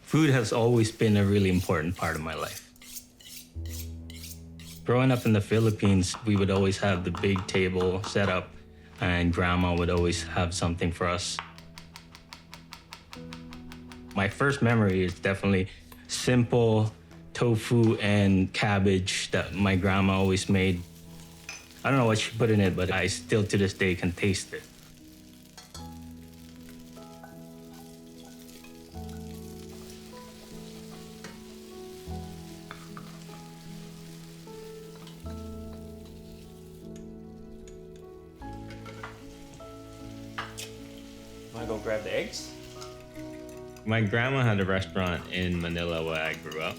Food has always been a really important part of my life. Growing up in the Philippines, we would always have the big table set up, and grandma would always have something for us. My first memory is definitely simple tofu and cabbage that my grandma always made. I don't know what she put in it, but I still to this day can taste it. Want to go grab the eggs? My grandma had a restaurant in Manila where I grew up.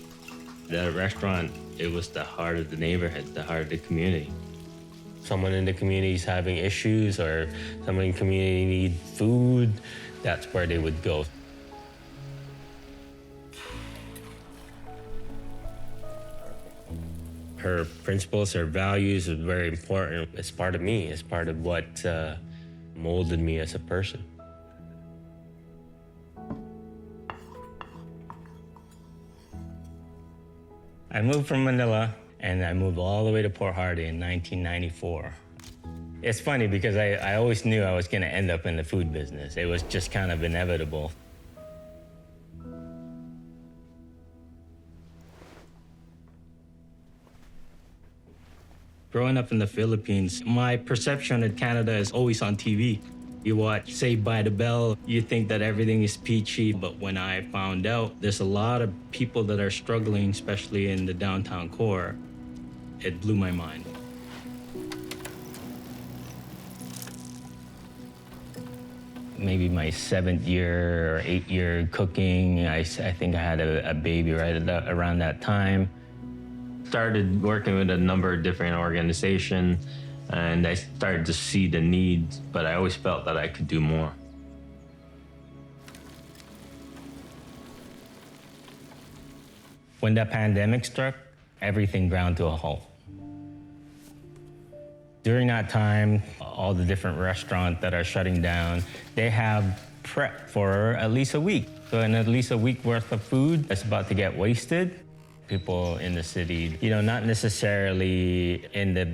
The restaurant, it was the heart of the neighborhood, the heart of the community. Someone in the community is having issues or someone in the community need food, that's where they would go. Her principles, her values are very important. It's part of me. It's part of what molded me as a person. I moved from Manila, and I moved all the way to Port Hardy in 1994. It's funny because I always knew I was going to end up in the food business. It was just kind of inevitable. Growing up in the Philippines, my perception of Canada is always on TV. You watch Saved by the Bell, you think that everything is peachy, but when I found out there's a lot of people that are struggling, especially in the downtown core, it blew my mind. Maybe my 7th year or 8th year cooking, I think I had a baby right around that time. Started working with a number of different organizations, and I started to see the needs, but I always felt that I could do more. When the pandemic struck, everything ground to a halt. During that time, all the different restaurants that are shutting down, they have prep for at least a week. So in at least a week worth of food that's about to get wasted. People in the city, not necessarily in the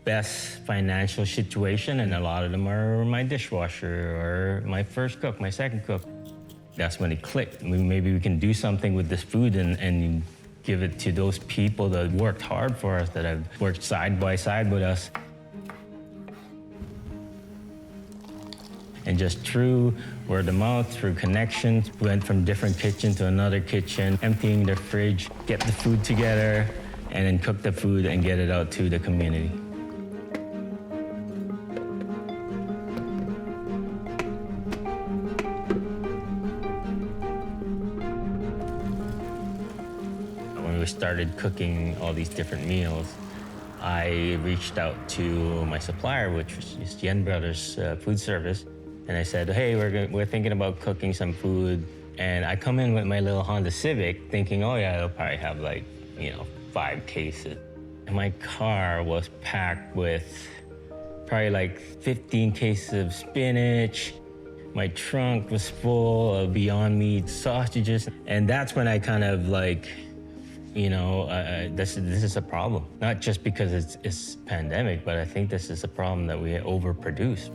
best financial situation, and a lot of them are my dishwasher or my first cook, my second cook. That's when it clicked. Maybe we can do something with this food and give it to those people that worked hard for us, that have worked side by side with us. And just through word of mouth, through connections, we went from different kitchen to another kitchen, emptying the fridge, get the food together, and then cook the food and get it out to the community. When we started cooking all these different meals, I reached out to my supplier, which was Yen Brothers Food Service, and I said, hey, we're thinking about cooking some food. And I come in with my little Honda Civic thinking, oh yeah, they'll probably have 5 cases. And my car was packed with probably 15 cases of spinach. My trunk was full of Beyond Meat sausages. And that's when I kind of this is a problem. Not just because it's pandemic, but I think this is a problem that we overproduce.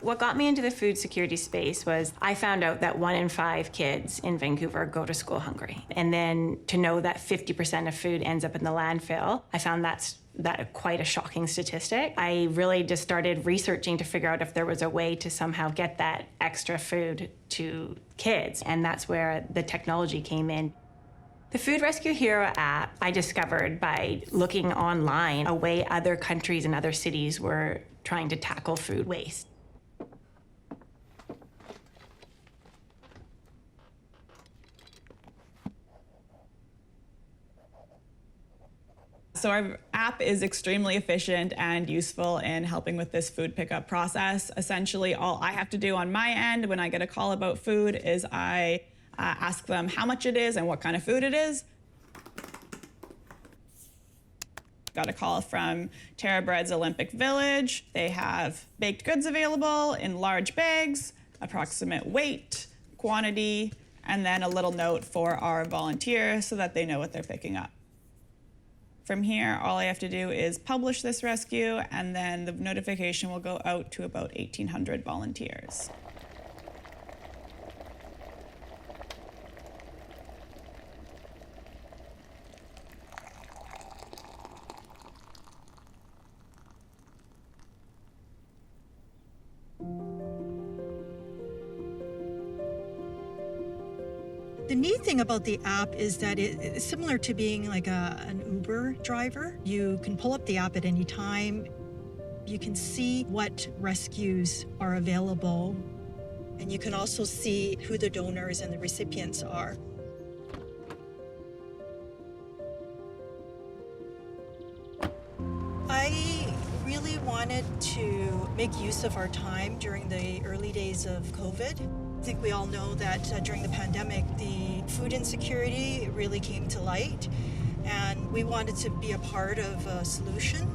What got me into the food security space was I found out that 1 in 5 kids in Vancouver go to school hungry. And then to know that 50% of food ends up in the landfill, I found that quite a shocking statistic. I really just started researching to figure out if there was a way to somehow get that extra food to kids. And that's where the technology came in. The Food Rescue Hero app I discovered by looking online a way other countries and other cities were trying to tackle food waste. So our app is extremely efficient and useful in helping with this food pickup process. Essentially, all I have to do on my end when I get a call about food is I ask them how much it is and what kind of food it is. Got a call from Terra Bread's Olympic Village. They have baked goods available in large bags, approximate weight, quantity, and then a little note for our volunteers so that they know what they're picking up. From here, all I have to do is publish this rescue, and then the notification will go out to about 1,800 volunteers. The neat thing about the app is that it's similar to being like an Uber driver. You can pull up the app at any time. You can see what rescues are available, and you can also see who the donors and the recipients are. I really wanted to make use of our time during the early days of COVID. I think we all know that during the pandemic, the food insecurity really came to light, and we wanted to be a part of a solution.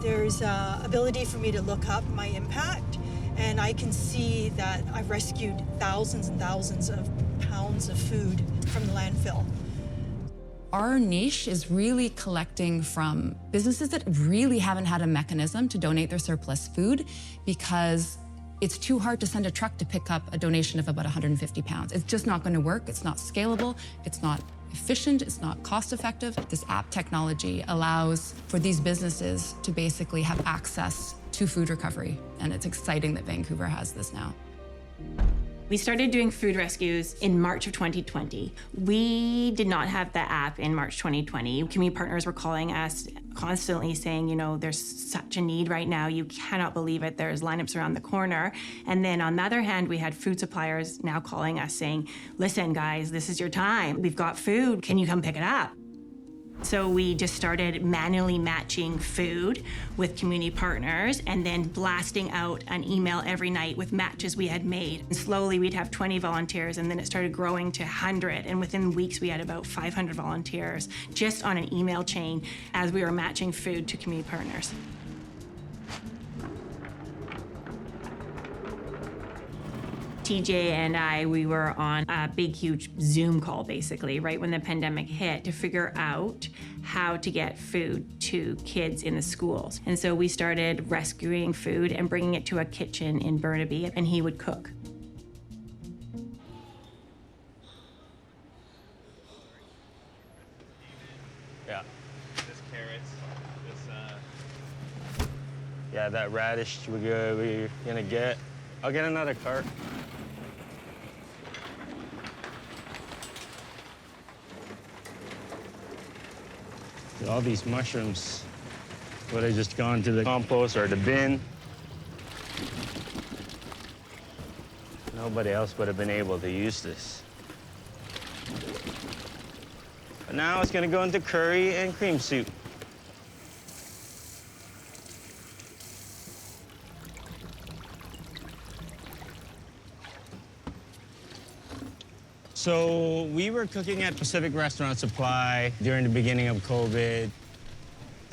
There's ability for me to look up my impact, and I can see that I've rescued thousands and thousands of pounds of food from the landfill. Our niche is really collecting from businesses that really haven't had a mechanism to donate their surplus food because it's too hard to send a truck to pick up a donation of about 150 pounds. It's just not going to work. It's not scalable. It's not efficient. It's not cost effective. This app technology allows for these businesses to basically have access to food recovery. And it's exciting that Vancouver has this now. We started doing food rescues in March of 2020. We did not have the app in March 2020. Community partners were calling us constantly saying, you know, there's such a need right now. You cannot believe it. There's lineups around the corner. And then on the other hand, we had food suppliers now calling us saying, listen, guys, this is your time. We've got food. Can you come pick it up? So we just started manually matching food with community partners and then blasting out an email every night with matches we had made. And slowly we'd have 20 volunteers, and then it started growing to 100. And within weeks we had about 500 volunteers just on an email chain as we were matching food to community partners. TJ and I, we were on a big, huge Zoom call, basically, right when the pandemic hit, to figure out how to get food to kids in the schools. And so we started rescuing food and bringing it to a kitchen in Burnaby, and he would cook. Yeah. This carrots, this, yeah, that radish we're gonna get. I'll get another cart. All these mushrooms would have just gone to the compost or the bin. Nobody else would have been able to use this. But now it's gonna go into curry and cream soup. So we were cooking at Pacific Restaurant Supply during the beginning of COVID.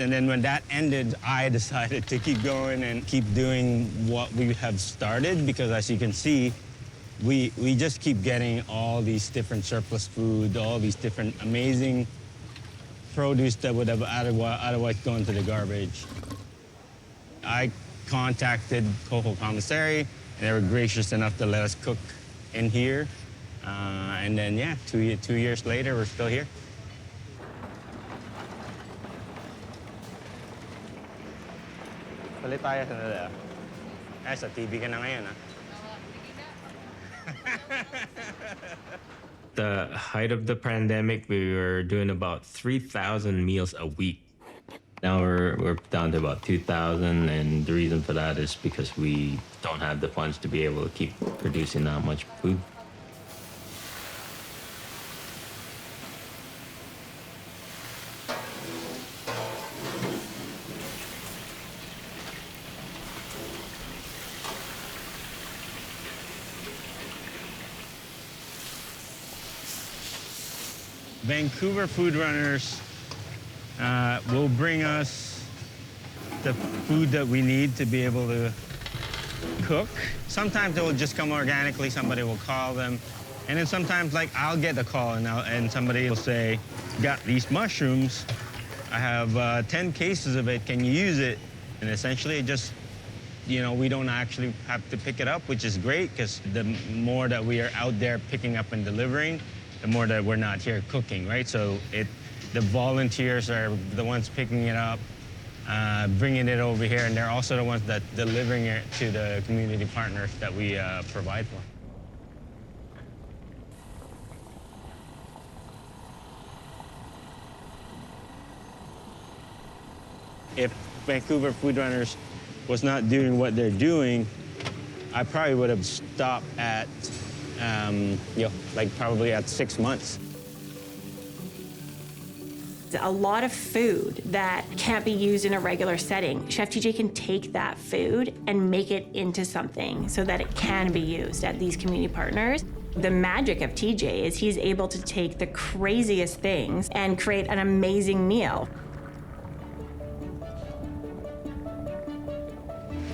And then when that ended, I decided to keep going and keep doing what we have started, because as you can see, we just keep getting all these different surplus food, all these different amazing produce that would have otherwise gone to the garbage. I contacted Coastal Commissary, and they were gracious enough to let us cook in here. And then, yeah, 2 years later, we're still here. Palit tayo sandali ah. Eh, sa TV ka na ngayon ah. The height of the pandemic, we were doing about 3,000 meals a week. Now we're down to about 2,000, and the reason for that is because we don't have the funds to be able to keep producing that much food. Vancouver food runners will bring us the food that we need to be able to cook. Sometimes it will just come organically, somebody will call them. And then sometimes, like, I'll get a call and somebody will say, got these mushrooms, I have 10 cases of it, can you use it? And essentially it just, you know, we don't actually have to pick it up, which is great, because the more that we are out there picking up and delivering, the more that we're not here cooking, right? So the volunteers are the ones picking it up, bringing it over here, and they're also the ones that delivering it to the community partners that we provide for. If Vancouver Food Runners was not doing what they're doing, I probably would have stopped at, you know, like probably at 6 months. A lot of food that can't be used in a regular setting. Chef TJ can take that food and make it into something so that it can be used at these community partners. The magic of TJ is he's able to take the craziest things and create an amazing meal.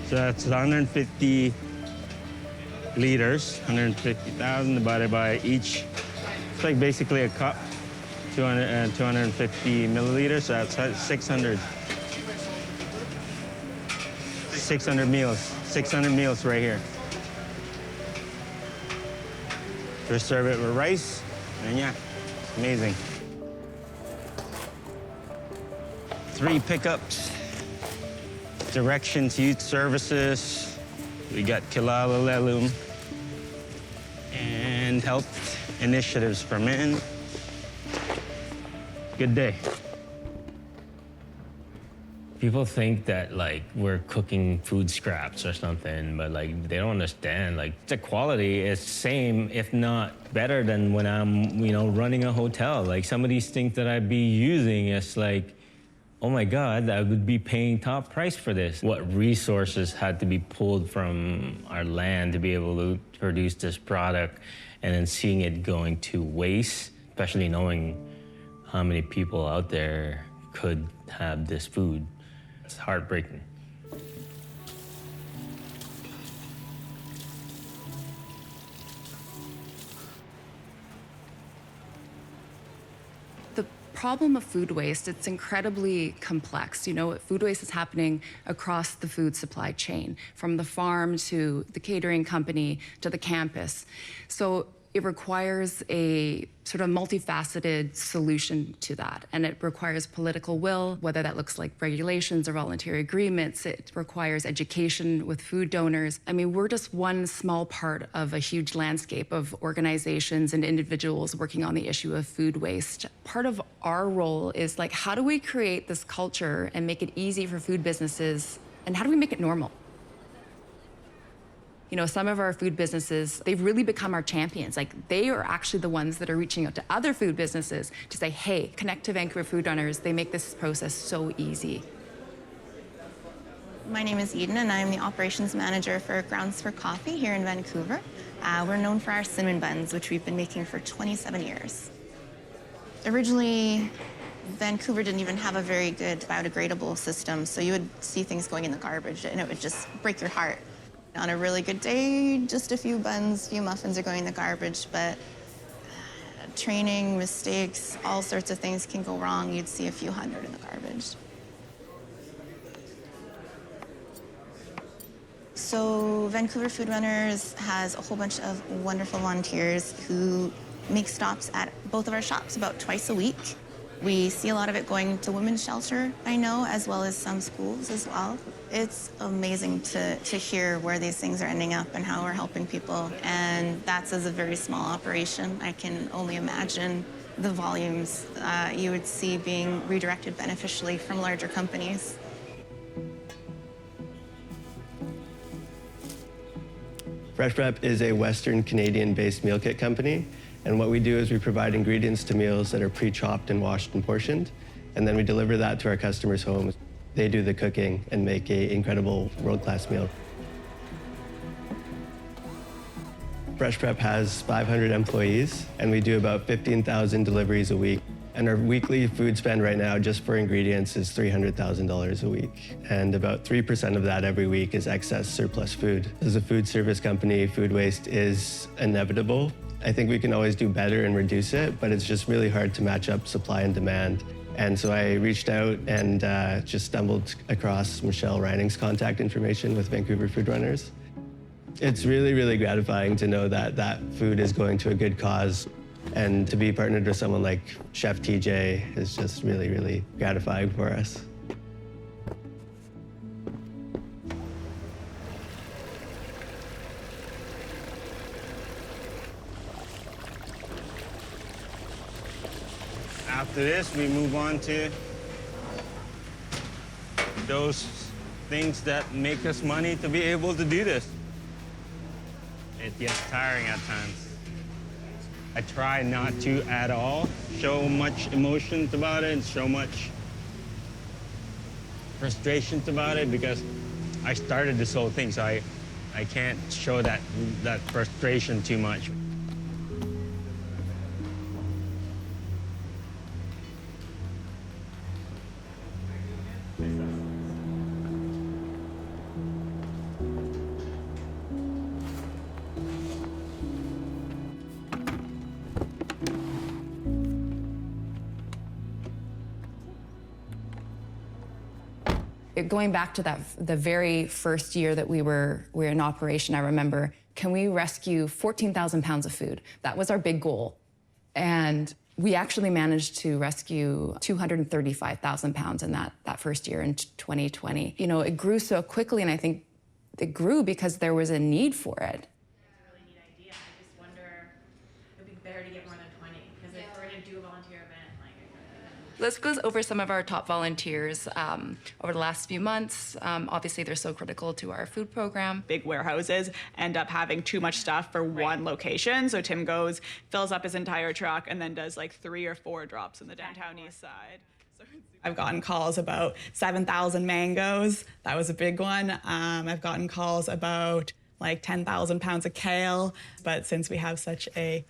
So that's 150 liters, 150,000 divided by each. It's like basically a cup, 250 milliliters, so that's 600. 600 meals, 600 meals right here. Just serve it with rice, and yeah, it's amazing. 3 pickups. Directions, youth services. We got Kilala Lelum. And health initiatives for men. Good day. People think that, like, we're cooking food scraps or something, but, like, they don't understand. Like, the quality is same, if not better than when I'm, you know, running a hotel. Like, some of these things that I'd be using is like, oh my God, I would be paying top price for this. What resources had to be pulled from our land to be able to produce this product, and then seeing it going to waste, especially knowing how many people out there could have this food. It's heartbreaking. The problem of food waste, it's incredibly complex. You know, food waste is happening across the food supply chain, from the farm to the catering company to the campus. So it requires a sort of multifaceted solution to that. And it requires political will, whether that looks like regulations or voluntary agreements. It requires education with food donors. I mean, we're just one small part of a huge landscape of organizations and individuals working on the issue of food waste. Part of our role is, like, how do we create this culture and make it easy for food businesses, and how do we make it normal? You know, some of our food businesses, they've really become our champions. Like, they are actually the ones that are reaching out to other food businesses to say, hey, connect to Vancouver Food Runners. They make this process so easy. My name is Eden, and I'm the operations manager for Grounds for Coffee here in Vancouver. We're known for our cinnamon buns, which we've been making for 27 years. Originally, Vancouver didn't even have a very good biodegradable system, so you would see things going in the garbage, and it would just break your heart. On a really good day, just a few buns, few muffins are going in the garbage, but training, mistakes, all sorts of things can go wrong. You'd see a few hundred in the garbage. So Vancouver Food Runners has a whole bunch of wonderful volunteers who make stops at both of our shops about twice a week. We see a lot of it going to women's shelter, I know, as well as some schools as well. It's amazing to hear where these things are ending up and how we're helping people. And that's as a very small operation. I can only imagine the volumes you would see being redirected beneficially from larger companies. Fresh Prep is a Western Canadian-based meal kit company. And what we do is we provide ingredients to meals that are pre-chopped and washed and portioned, and then we deliver that to our customers' homes. They do the cooking and make an incredible world-class meal. Fresh Prep has 500 employees, and we do about 15,000 deliveries a week. And our weekly food spend right now, just for ingredients, is $300,000 a week. And about 3% of that every week is excess surplus food. As a food service company, food waste is inevitable. I think we can always do better and reduce it, but it's just really hard to match up supply and demand. And so I reached out and just stumbled across Michelle Reining's contact information with Vancouver Food Runners. It's really, really gratifying to know that that food is going to a good cause. And to be partnered with someone like Chef TJ is just really, really gratifying for us. After this, we move on to those things that make us money to be able to do this. It gets tiring at times. I try not to at all show much emotions about it and show much frustrations about it because I started this whole thing, so I can't show that frustration too much. Going back to the very first year that we were in operation, I remember, can we rescue 14,000 pounds of food? That was our big goal. And we actually managed to rescue 235,000 pounds in that first year in 2020. You know, it grew so quickly, and I think it grew because there was a need for it. That's a really neat idea. I just wonder, it'd be better to get more than 20, because if we're gonna do a volunteer event, Let's go over some of our top volunteers over the last few months. Obviously, they're so critical to our food program. Big warehouses end up having too much stuff for one location. So Tim goes, fills up his entire truck, and then does like 3 or 4 drops in the downtown east side. So I've gotten calls about 7,000 mangoes. That was a big one. I've gotten calls about like 10,000 pounds of kale. But since we have such a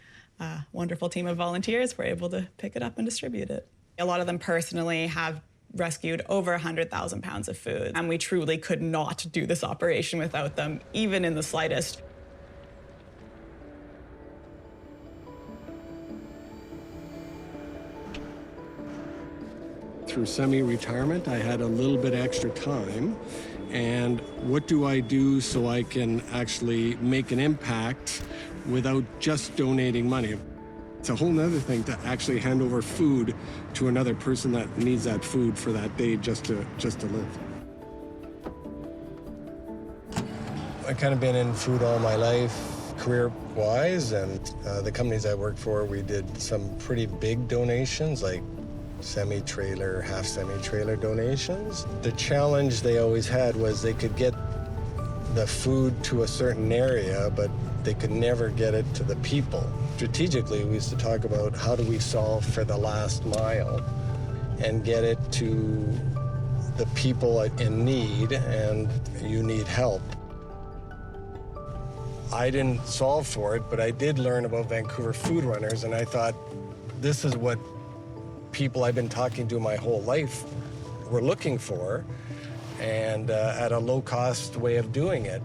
wonderful team of volunteers, we're able to pick it up and distribute it. A lot of them personally have rescued over 100,000 pounds of food, and we truly could not do this operation without them, even in the slightest. Through semi-retirement, I had a little bit extra time, and what do I do so I can actually make an impact without just donating money? It's a whole nother thing to actually hand over food to another person that needs that food for that day just to live. I've kind of been in food all my life, career-wise, and the companies I worked for, we did some pretty big donations, like semi-trailer, half semi-trailer donations. The challenge they always had was they could get the food to a certain area, but they could never get it to the people. Strategically, we used to talk about how do we solve for the last mile and get it to the people in need, and you need help. I didn't solve for it, but I did learn about Vancouver Food Runners, and I thought, this is what people I've been talking to my whole life were looking for, and at a low-cost way of doing it.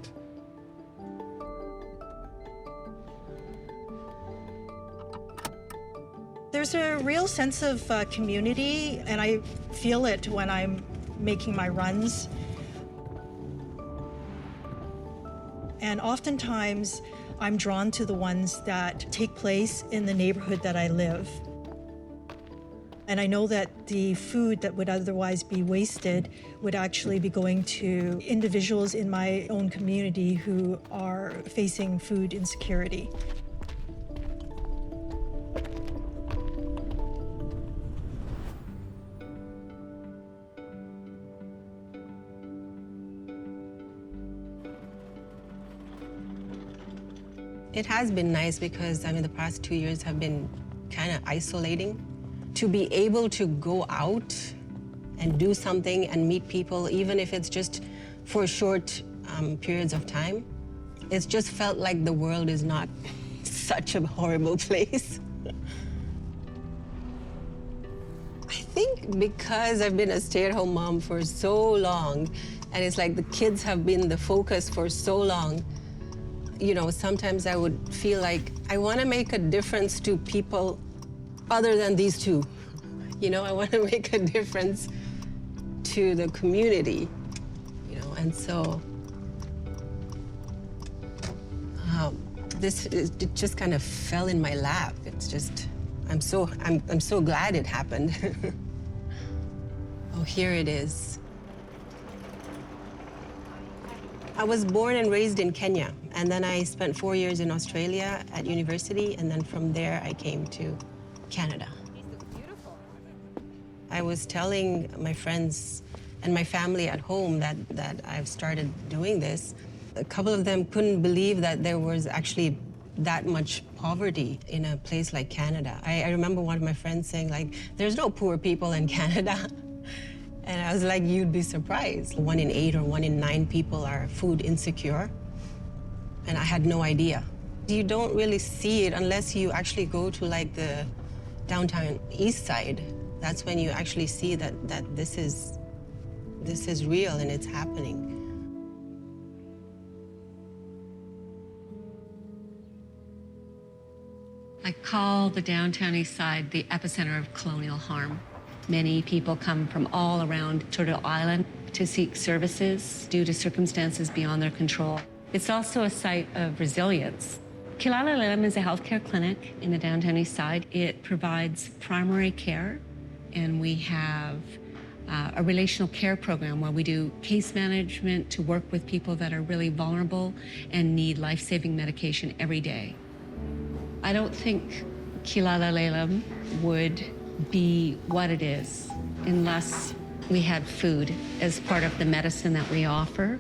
There's a real sense of community, and I feel it when I'm making my runs. And oftentimes, I'm drawn to the ones that take place in the neighborhood that I live. And I know that the food that would otherwise be wasted would actually be going to individuals in my own community who are facing food insecurity. It has been nice because, I mean, the past 2 years have been kind of isolating. To be able to go out and do something and meet people, even if it's just for short periods of time, It's just felt like the world is not such a horrible place. I think because I've been a stay-at-home mom for so long, and it's like the kids have been the focus for so long, you know, sometimes I would feel like I want to make a difference to people other than these two. You know, I want to make a difference to the community, you know, and so it just kind of fell in my lap. It's just, I'm so glad it happened. Oh, here it is. I was born and raised in Kenya, and then I spent 4 years in Australia at university, and then from there I came to Canada. I was telling my friends and my family at home that I've started doing this. A couple of them couldn't believe that there was actually that much poverty in a place like Canada. I remember one of my friends saying, like, there's no poor people in Canada. And I was like, you'd be surprised. 1 in 8 or 1 in 9 people are food insecure. And I had no idea. You don't really see it unless you actually go to like the downtown east side. That's when you actually see that this is real and it's happening. I call the downtown east side the epicenter of colonial harm. Many people come from all around Turtle Island to seek services due to circumstances beyond their control. It's also a site of resilience. Kilala Lilam is a healthcare clinic in the downtown east side. It provides primary care, and we have a relational care program where we do case management to work with people that are really vulnerable and need life-saving medication every day. I don't think Kilala Lilam would be what it is unless we had food as part of the medicine that we offer.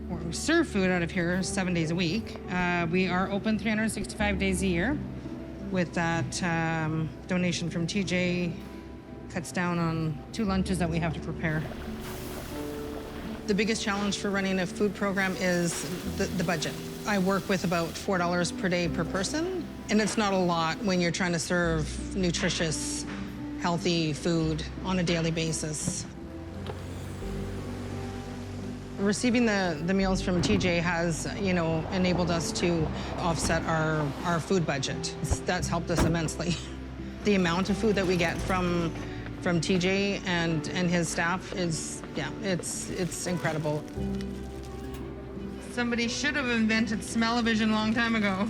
We serve food out of here 7 days a week. We are open 365 days a year. With that donation from TJ, cuts down on 2 lunches that we have to prepare. The biggest challenge for running a food program is the budget. I work with about $4 per day per person, and it's not a lot when you're trying to serve nutritious, healthy food on a daily basis. Receiving the meals from TJ has, you know, enabled us to offset our food budget. That's helped us immensely. The amount of food that we get from TJ and his staff is, yeah, it's incredible. Somebody should have invented smell-o-vision a long time ago.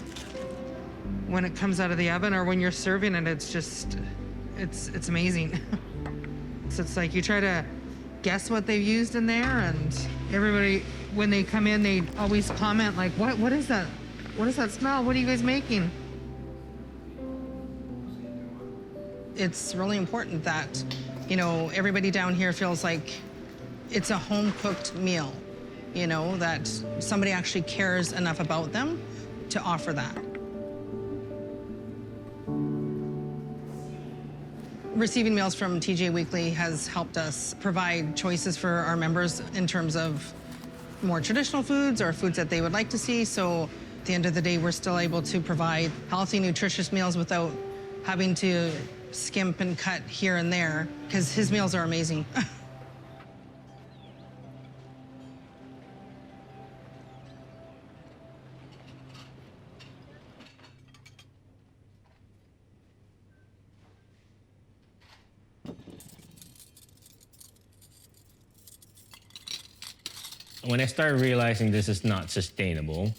When it comes out of the oven or when you're serving it, it's just, it's amazing. So it's like you try to guess what they've used in there, and everybody, when they come in, they always comment like, what is that? What does that smell? What are you guys making? It's really important that, you know, everybody down here feels like it's a home-cooked meal, you know, that somebody actually cares enough about them to offer that. Receiving meals from TJ Weekly has helped us provide choices for our members in terms of more traditional foods or foods that they would like to see. So at the end of the day, we're still able to provide healthy, nutritious meals without having to skimp and cut here and there, because his meals are amazing. When I started realizing this is not sustainable,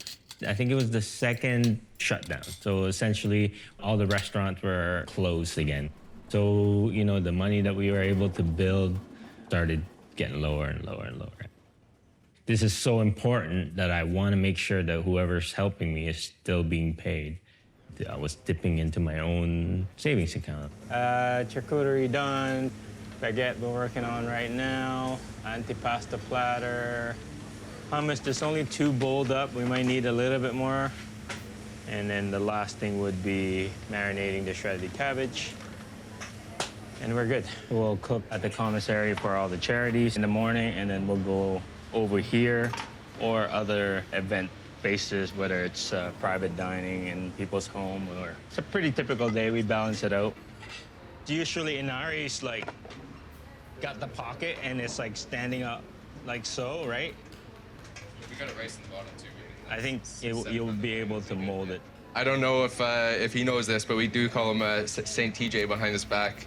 I think it was the second shutdown. So essentially, all the restaurants were closed again. So, you know, the money that we were able to build started getting lower and lower and lower. This is so important that I want to make sure that whoever's helping me is still being paid. I was dipping into my own savings account. Charcuterie done. Baguette we're working on right now. Antipasta platter. Hummus, there's only 2 bowled up. We might need a little bit more. And then the last thing would be marinating the shredded cabbage. And we're good. We'll cook at the commissary for all the charities in the morning, and then we'll go over here or other event bases, whether it's private dining in people's home or it's a pretty typical day. We balance it out. Usually in our case, like, got the pocket and it's like standing up like so, right? We got it rice in the bottom too. I think you'll be able to mold it. I don't know if he knows this, but we do call him Saint TJ behind his back.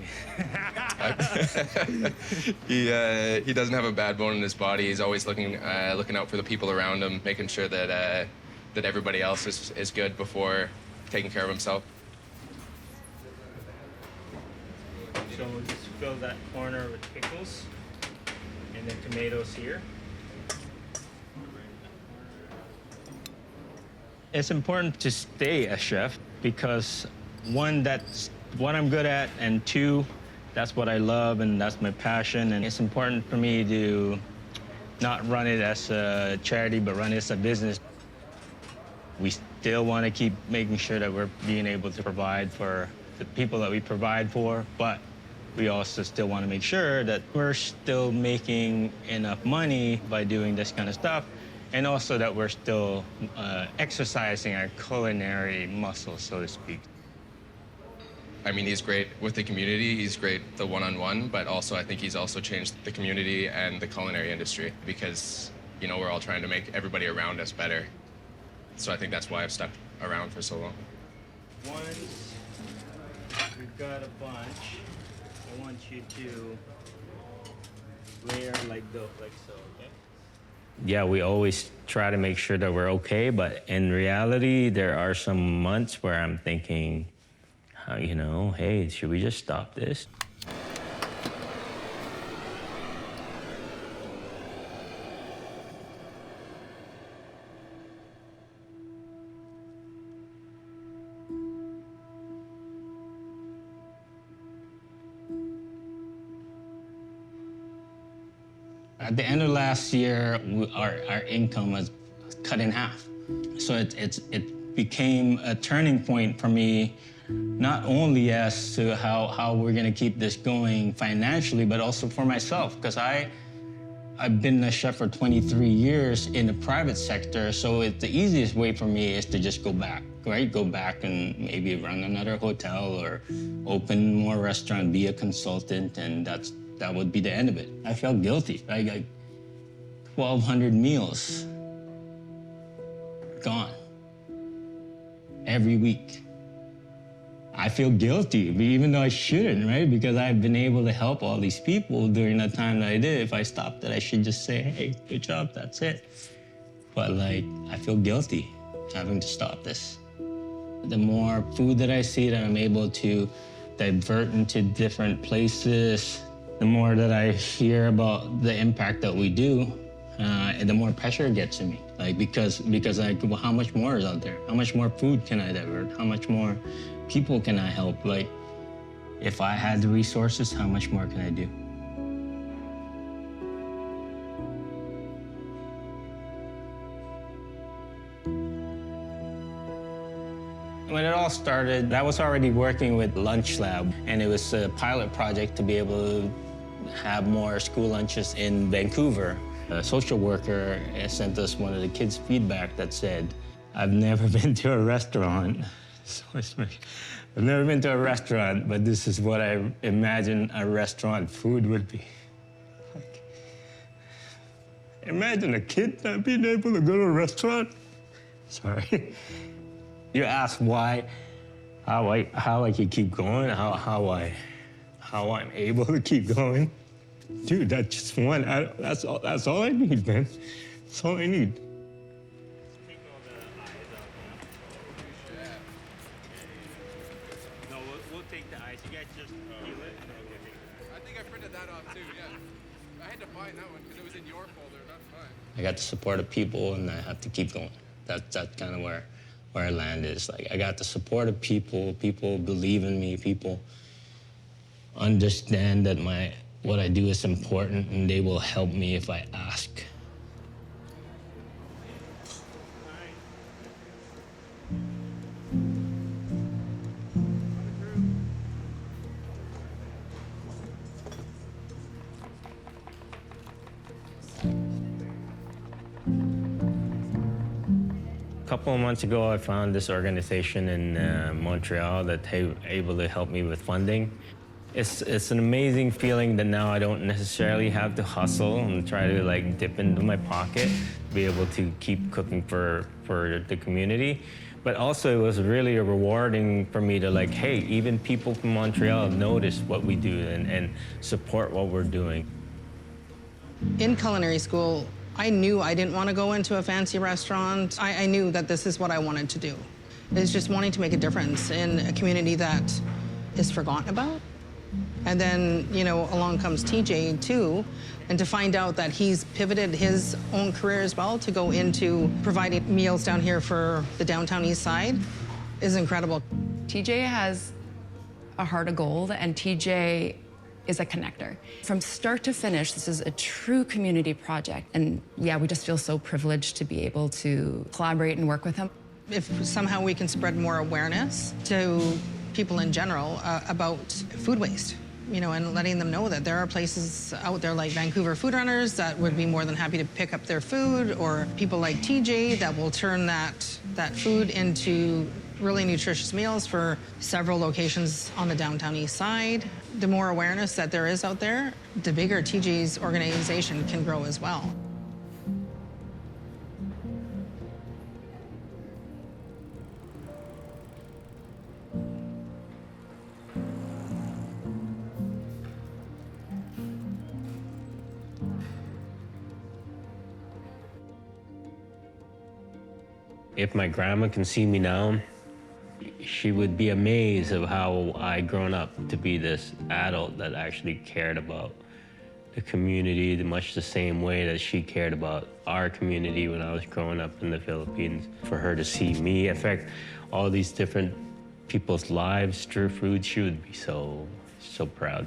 He doesn't have a bad bone in his body. He's always looking out for the people around him, making sure that that everybody else is good before taking care of himself. So we'll just fill that corner with pickles and then tomatoes here. It's important to stay a chef because one, that's what I'm good at, and two, that's what I love and that's my passion. And it's important for me to not run it as a charity, but run it as a business. We still want to keep making sure that we're being able to provide for the people that we provide for, but we also still want to make sure that we're still making enough money by doing this kind of stuff, and also that we're still exercising our culinary muscle, so to speak. I mean, he's great with the community. He's great the one-on-one, but also I think he's also changed the community and the culinary industry because, you know, we're all trying to make everybody around us better. So I think that's why I've stuck around for so long. Once we've got a bunch, I want you to layer like so, okay? Yeah, we always try to make sure that we're okay, but in reality, there are some months where I'm thinking, you know, hey, should we just stop this? At the end of last year, our income was cut in half. So it became a turning point for me, not only as to how we're gonna keep this going financially, but also for myself, because I've been a chef for 23 years in the private sector, so the easiest way for me is to just go back, right? Go back and maybe run another hotel or open more restaurant, be a consultant, and that would be the end of it. I felt guilty. I got 1,200 meals gone every week. I feel guilty, even though I shouldn't, right? Because I've been able to help all these people during the time that I did. If I stopped it, I should just say, hey, good job, that's it. But like, I feel guilty having to stop this. The more food that I see that I'm able to divert into different places, the more that I hear about the impact that we do, the more pressure it gets in me. Like, because like, well, how much more is out there? How much more food can I divert? How much more people can I help? Like, if I had the resources, how much more can I do? When it all started, I was already working with Lunch Lab, and it was a pilot project to be able to have more school lunches in Vancouver. A social worker sent us one of the kids' feedback that said, I've never been to a restaurant. I've never been to a restaurant, but this is what I imagine a restaurant food would be. Like, imagine a kid not being able to go to a restaurant. Sorry. You ask why, how I can keep going, how I'm able to keep going. Dude, that's just one. That's all I need, man. That's all I need. Take all the eyes out now. No, we'll take the eyes. You guys just peel it and then we'll take it. I think I printed that off too, yeah. I had to find that one because it was in your folder, not mine. I got the support of people and I have to keep going. That's kind of where I land is. Like, I got the support of people. People believe in me. People understand that what I do is important, and they will help me if I ask. couple of months ago, I found this organization in Montreal that's able to help me with funding. It's an amazing feeling that now I don't necessarily have to hustle and try to like dip into my pocket to be able to keep cooking for the community. But also it was really rewarding for me to like, hey, even people from Montreal notice what we do and support what we're doing. In culinary school, I knew I didn't want to go into a fancy restaurant. I knew that this is what I wanted to do. It's just wanting to make a difference in a community that is forgotten about. And then, you know, along comes TJ too, and to find out that he's pivoted his own career as well to go into providing meals down here for the downtown east side is incredible. TJ has a heart of gold, and TJ is a connector. From start to finish, this is a true community project. And yeah, we just feel so privileged to be able to collaborate and work with him. If somehow we can spread more awareness to people in general about food waste, you know, and letting them know that there are places out there like Vancouver Food Runners that would be more than happy to pick up their food, or people like TJ that will turn that food into really nutritious meals for several locations on the downtown east side. The more awareness that there is out there, the bigger TJ's organization can grow as well. If my grandma can see me now, she would be amazed of how I grown up to be this adult that actually cared about the community much the same way that she cared about our community when I was growing up in the Philippines. For her to see me affect all these different people's lives through food, she would be so proud.